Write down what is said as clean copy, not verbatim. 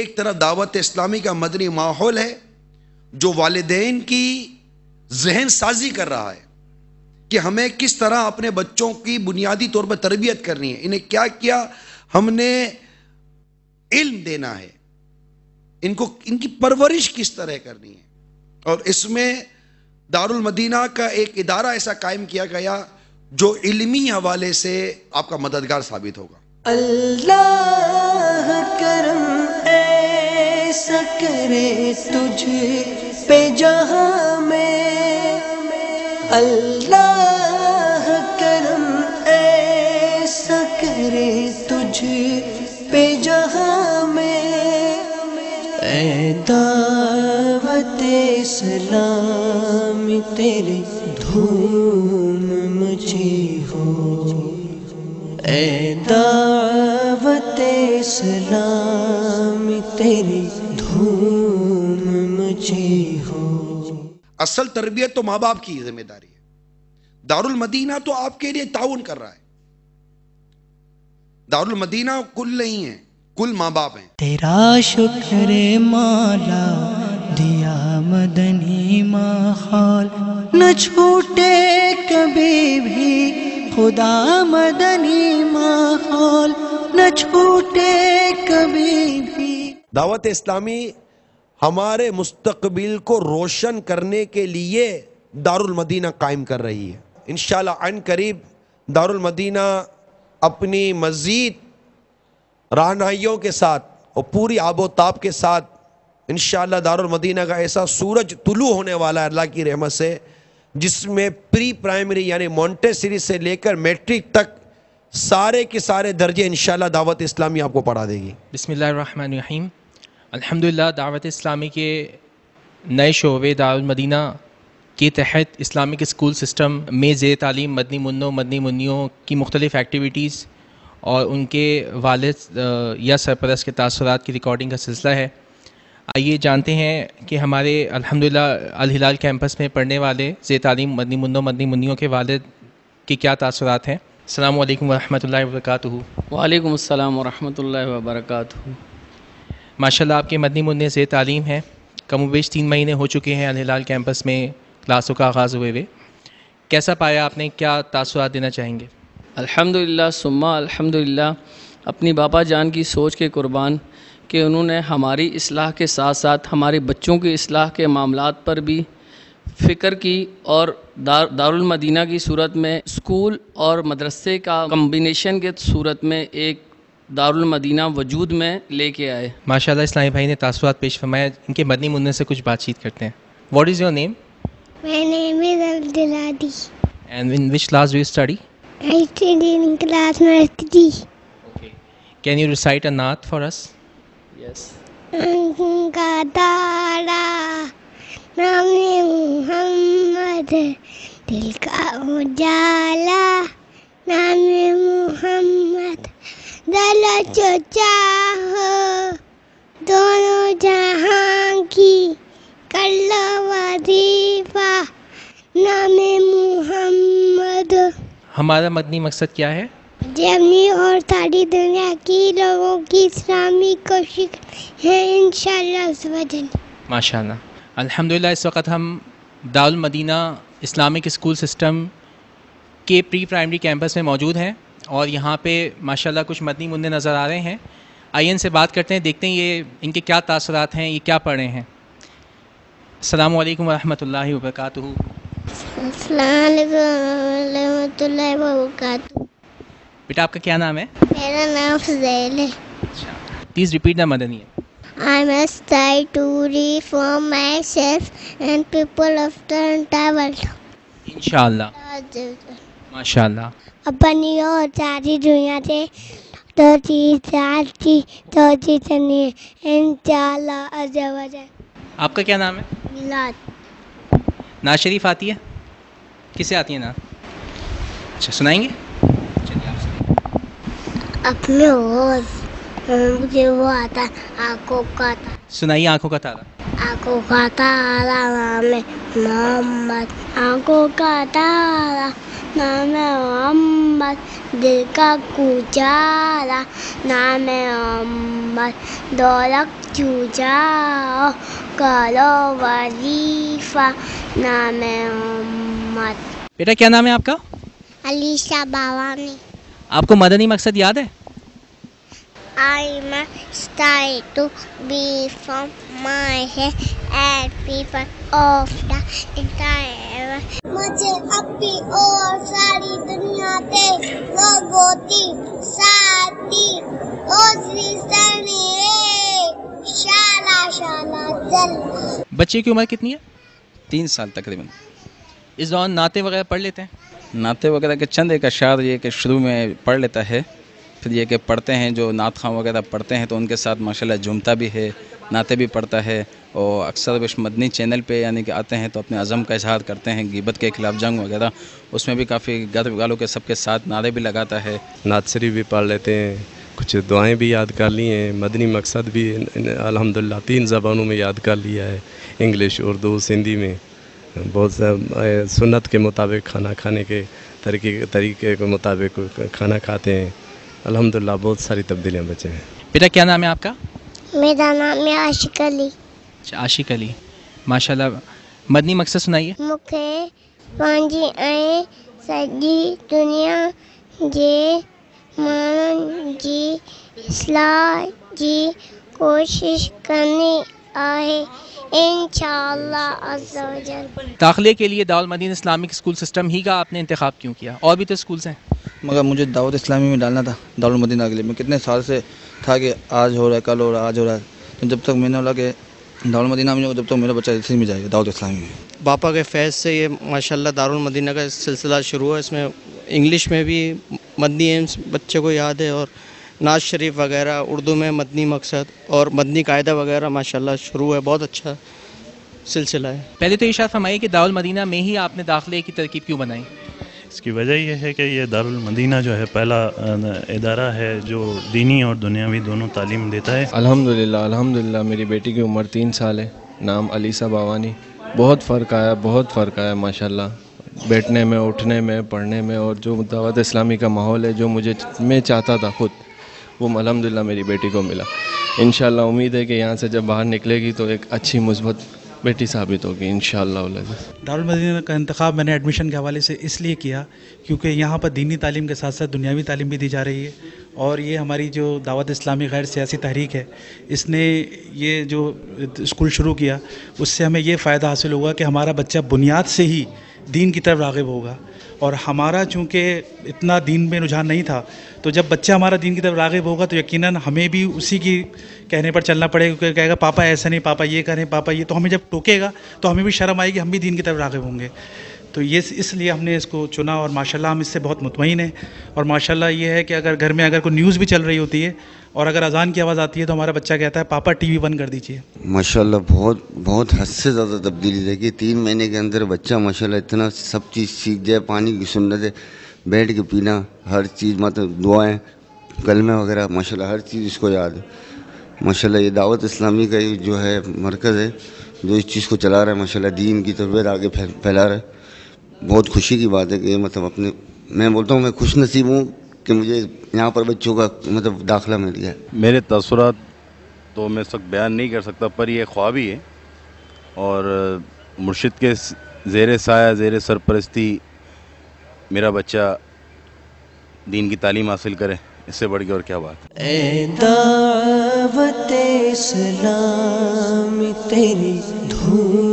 ایک طرف دعوت اسلامی کا مدنی ماحول ہے جو والدین کی ذہن سازی کر رہا ہے کہ ہمیں کس طرح اپنے بچوں کی بنیادی طور پر تربیت کرنی ہے، انہیں کیا کیا ہم نے علم دینا ہے، ان کی پرورش کس طرح کرنی ہے. اور اس میں دارالمدینہ کا ایک ادارہ ایسا قائم کیا گیا جو علمی حوالے سے آپ کا مددگار ثابت ہوگا. اللہ کرم ایسا کرے تجھ پہ جہاں میں، اللہ کرم ایسا کرے تجھ پہ جہاں میں، اے دعوت اسلام تیری دھوم مچی ہو، اے دعوت اسلام تیری دھوم مچی ہو. اصل تربیت تو ماں باپ کی ذمہ داری ہے. دارالمدینہ تو آپ کے لیے تعاون کر رہا ہے. دارالمدینہ کل نہیں ہے، کل ماں باپ ہیں. تیرا شکر مولا دیا مدنی ماحول، نہ چھوٹے کبھی بھی خدا مدنی ماحول، نہ چھوٹے کبھی بھی. دعوت اسلامی ہمارے مستقبل کو روشن کرنے کے لیے دارالمدینہ قائم کر رہی ہے. انشاءاللہ عن قریب دارالمدینہ اپنی مزید رہنمائیوں کے ساتھ اور پوری آب و تاب کے ساتھ انشاءاللہ دارالمدینہ کا ایسا سورج طلوع ہونے والا ہے اللہ کی رحمت سے، جس میں پری پرائمری یعنی مونٹیسری سے لے کر میٹرک تک سارے کے سارے درجے انشاءاللہ دعوت اسلامی آپ کو پڑھا دے گی. بسم اللہ الرحمن الرحیم. الحمدللہ دعوت اسلامی کے نئے شعبے دارالمدینہ کے تحت اسلامک اسکول سسٹم میں زیر تعلیم مدنی منوں مدنی منیوں کی مختلف ایکٹیویٹیز اور ان کے والد یا سرپرست کے تاثرات کی ریکارڈنگ کا سلسلہ ہے. آئیے جانتے ہیں کہ ہمارے الحمدللہ الہلال کیمپس میں پڑھنے والے زیر تعلیم مدنی منوں مدنی منیوں کے والد کے کیا تاثرات ہیں. السلام علیکم ورحمۃ اللہ وبرکاتہ. وعلیکم السلام ورحمۃ اللہ وبرکاتہ. ماشاءاللہ آپ کے مدنی منع زیر تعلیم ہیں، کم و بیش 3 مہینے ہو چکے ہیں الہلال کیمپس میں کلاسوں کا آغاز ہوئے ہوئے. کیسا پایا آپ نے، کیا تاثرات دینا چاہیں گے؟ الحمدللہ ثم الحمدللہ اپنی باپا جان کی سوچ کے قربان کہ انہوں نے ہماری اصلاح کے ساتھ ساتھ ہمارے بچوں کی اصلاح کے معاملات پر بھی فکر کی، اور دارالمدینہ کی صورت میں اسکول اور مدرسے کا کمبینیشن کے صورت میں ایک دارالمدینہ وجود میں لے کے آئے. ماشاءاللہ اسلامی بھائی نے تاثرات پیش فرمایا. ان کے مدنی منع سے کچھ بات چیت کرتے ہیں. What is your name? My name is Abduladi. And in which class do you study? I study in class nursery. Okay. Can you recite a naat for us? Yes. کا تارا نام محمد، دل کا اجالا نام محمد، دل جو چاہو دونوں جہاں کی کر لو وظیفہ نام محمد. ہمارا مدنی مقصد کیا ہے؟ اپنی اور ساری دنیا کی لوگوں کی اسلامی کوشش ہے انشاءاللہ اس وجہ. ماشاءاللہ الحمدللہ. اس وقت ہم دارالمدینہ اسلامک اسکول سسٹم کے پری پرائمری کیمپس میں موجود ہیں اور یہاں پہ ماشاءاللہ کچھ مدنی منع نظر آ رہے ہیں. آئیے ان سے بات کرتے ہیں، دیکھتے ہیں یہ ان کے کیا تاثرات ہیں، یہ کیا پڑھ رہے ہیں. السلام علیکم ورحمۃ اللہ وبرکاتہ. السلام علیکم ورحمۃ اللہ وبرکاتہ. بیٹا آپ کا کیا نام ہے؟ میرا نام فضیل ہے. Please repeat the Madani. I must try to reform myself and people of the entire world. انشاءاللہ. ماشاءاللہ. اپنی اور ساری دنیا سے توجہ کرنی ہے انشاءاللہ عز و جل. آپ کا کیا نام ہے؟ میلاد. نعت شریف آتی ہے؟ کسے آتی ہے نعت؟ اچھا سنائیں گے؟ چلیے آپ سنائیں. اپنے اور مجھے وہ آتا آنکھوں کا تارا. سنائیے آنکھوں کا تارا. آنکھوں کا تارا نام محمد، آنکھوں کا تارا نام محمد دل کا گجارا، نام محمد دولت چوجا کرو وظیفہ، نام محمد. بیٹا کیا نام ہے آپ کا؟ علیشہ باوانی. آپ کو مدنی مقصد یاد ہے؟ I must try to be from my head and people of the entire. مجھے اپنی اور ساری دنیا کے لوگوں کی ساتھی اوزری سنی شالا شالا جل. بچے کی عمر کتنی ہے؟ 3 سال تقریباً. اس دوران نعتیں وغیرہ پڑھ لیتے ہیں؟ نعتیں وغیرہ کے چند ایک اشعار یہ کہ شروع میں پڑھ لیتا ہے، پھر یہ کہ پڑھتے ہیں جو نعت خواں وغیرہ پڑھتے ہیں تو ان کے ساتھ ماشاءاللہ جھومتا بھی ہے، نعتیں بھی پڑھتا ہے. اور اکثر وش مدنی چینل پہ یعنی کہ آتے ہیں تو اپنے عزم کا اظہار کرتے ہیں، غیبت کے خلاف جنگ وغیرہ، اس میں بھی کافی گھر والوں کے سب کے ساتھ نعرے بھی لگاتا ہے. نعت شریف بھی پڑھ لیتے ہیں، کچھ دعائیں بھی یاد کر لی ہیں، مدنی مقصد بھی الحمدللہ 3 زبانوں میں یاد کر لیا ہے، انگلش، اردو، سندھی میں. بہت سنت کے مطابق کھانا کھانے کے طریقے کے مطابق کھانا کھاتے ہیں. الحمدللہ بہت ساری تبدیلیاں بچے ہیں. بیٹا کیا نام ہے آپ کا؟ میرا نام ہے عاشق علی. عاشق علی. ماشاءاللہ. مدنی مقصد سنائیے. مکھے پانجی آئیں سجی دنیا جے مان جی اصلاح جی کوشش کرنی آئے انشاءاللہ عز و جل. داخلے کے لیے دارالمدینہ اسلامک اسکول سسٹم ہی کا آپ نے انتخاب کیوں کیا؟ اور بھی تو اسکولس ہیں. مگر مجھے دعوت اسلامی میں ڈالنا تھا دارالمدینہ کے لیے. میں کتنے سال سے تھا کہ آج ہو رہا ہے، کل ہو رہا ہے، آج ہو رہا ہے. تو جب تک میں نے بولا کہ دارالمدینہ میں جب تک میرا بچہ اسی میں جائے گا دعوت اسلامی میں. باپا کے فیض سے یہ ماشاءاللہ دارالمدینہ کا سلسلہ شروع ہے. اس میں انگلش میں بھی مدنی ایمز بچے کو یاد ہے، اور نعت شریف وغیرہ، اردو میں مدنی مقصد اور مدنی قاعدہ وغیرہ ماشاءاللہ شروع ہے. بہت اچھا سلسلہ ہے. پہلے تو ارشاد فرمائیے کہ دارالمدینہ میں ہی آپ نے داخلے کی ترکیب کیوں بنائی؟ اس کی وجہ یہ ہے کہ یہ دارالمدینہ جو ہے پہلا ادارہ ہے جو دینی اور دنیاوی دونوں تعلیم دیتا ہے. الحمدللہ میری بیٹی کی عمر 3 سال ہے، نام علیشہ باوانی. بہت فرق آیا ماشاءاللہ، بیٹھنے میں، اٹھنے میں، پڑھنے میں، اور جو دعوت اسلامی کا ماحول ہے جو میں چاہتا تھا خود، وہ الحمدللہ میری بیٹی کو ملا. انشاءاللہ امید ہے کہ یہاں سے جب باہر نکلے گی تو ایک اچھی مثبت بیٹی ثابت ہوگی انشاءاللہ. دارالمدینہ کا انتخاب میں نے ایڈمیشن کے حوالے سے اس لیے کیا کیونکہ یہاں پر دینی تعلیم کے ساتھ ساتھ دنیاوی تعلیم بھی دی جا رہی ہے، اور یہ ہماری جو دعوت اسلامی غیر سیاسی تحریک ہے، اس نے یہ جو اسکول شروع کیا اس سے ہمیں یہ فائدہ حاصل ہوگا کہ ہمارا بچہ بنیاد سے ہی دین کی طرف راغب ہوگا. اور ہمارا چونکہ اتنا دین میں رجحان نہیں تھا، تو جب بچہ ہمارا دین کی طرف راغب ہوگا تو یقیناً ہمیں بھی اسی کی کہنے پر چلنا پڑے گا، کیونکہ کہے گا پاپا ایسا نہیں، پاپا یہ کریں، پاپا یہ. تو ہمیں جب ٹوکے گا تو ہمیں بھی شرم آئے گی، ہم بھی دین کی طرف راغب ہوں گے. تو یہ اس لیے ہم نے اس کو چنا، اور ماشاءاللہ ہم اس سے بہت مطمئن ہیں. اور ماشاءاللہ یہ ہے کہ اگر گھر میں اگر کوئی نیوز بھی چل رہی ہوتی ہے اور اگر اذان کی آواز آتی ہے تو ہمارا بچہ کہتا ہے پاپا ٹی وی بند کر دیجیے. ماشاءاللہ بہت حد سے زیادہ تبدیلی دیکھی. 3 مہینے کے اندر بچہ ماشاءاللہ اتنا سب چیز سیکھ جائے، پانی کی سنت ہے، بیٹھ کے پینا، ہر چیز، مطلب دعائیں، کلمے وغیرہ، ماشاءاللہ ہر چیز اس کو یاد ہے. ماشاءاللہ یہ دعوت اسلامی کا جو ہے مرکز ہے جو اس چیز کو چلا رہا ہے، ماشاءاللہ دین کی تربیت آگے پھیلا رہا ہے. بہت خوشی کی بات ہے کہ مطلب میں بولتا ہوں میں خوش نصیب ہوں کہ مجھے یہاں پر بچوں کا مطلب داخلہ مل گیا. میرے تاثرات تو میں اس وقت بیان نہیں کر سکتا، پر یہ خواب ہی ہے، اور مرشد کے زیر سایہ، زیر سرپرستی میرا بچہ دین کی تعلیم حاصل کرے، اس سے بڑھ کے اور کیا بات ہے. اے دعوت اسلام تیری دھوم